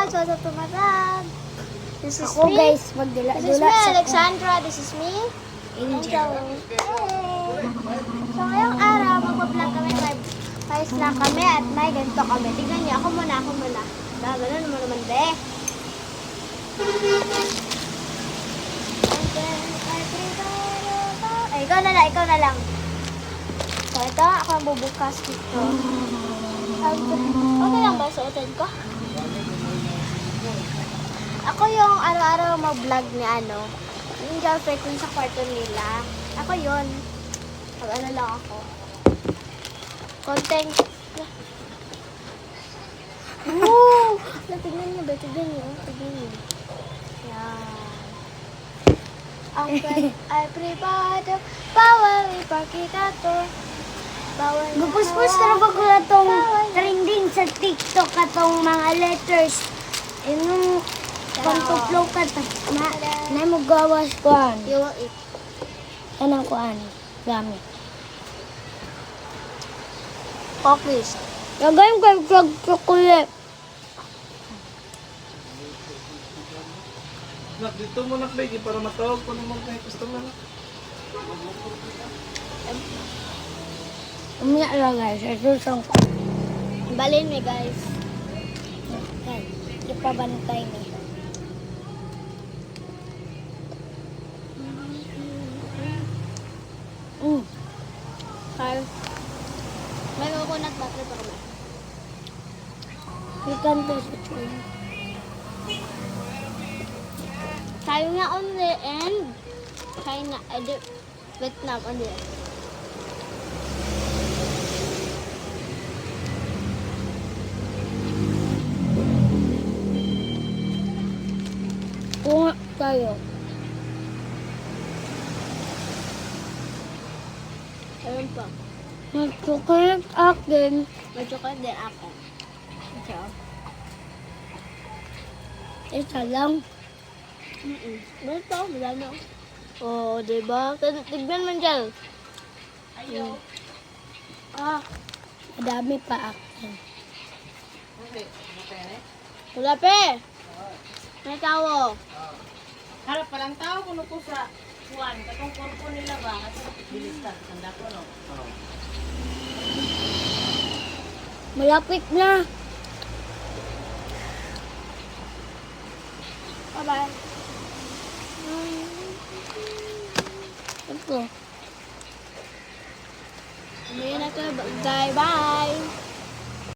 guys, welcome to my vlog. This is Ako me. guys, This is magdula-dula me, sa Alexandra. This is me, Angel. Hey. So ngayong araw, magpa-vlog kami. May snack kami at may ganito kami. Tignan niyo, ako muna. Gano'n mo naman, be. Ay, ikaw na lang. So ito, ako ang bubukas dito. Okay lang ba suotin ko? Ako yung araw-araw mag-vlog ni yung girlfriend ko sa kwarto nila. Ako yun. Pag lang ako. Content. Woo! Tignan niyo ba? Tignan niyo. Yan. Ang ay privado. Bawal ipakita to. Bawal na Gupuspos na ba ko na itong trending sa TikTok atong mga letters. Yung pang-tuplo ka na mo gawas kuan. Yung it. Kanang kuan. Gamit. Cookies. Lagay mo kayo chocolate. Nak, dito mo nak, Becky, para matawag ko naman kayo customer. Umiyak lang guys. Ito siyang Balin me guys. ipabantay ni. Kyle. May coconut butter pa kami. Ikan to sa chuin. Tayo nga on the end. China, Vietnam on the end. Kunga tayo. Ayun pa. Mag-chocolate akin. May chocolate din ako. Ito. Isa lang. Ito, wala na. Oh, diba? Tignan man dyan. Ayaw. Madami pa akin. Wala pe. May tao. Harap pa lang tao kuno ko sa kuan katong korpo nila ba kasi bilista tanda ko no. Malapit na. Bye-bye. Ito. Umayin na ito. Bye-bye.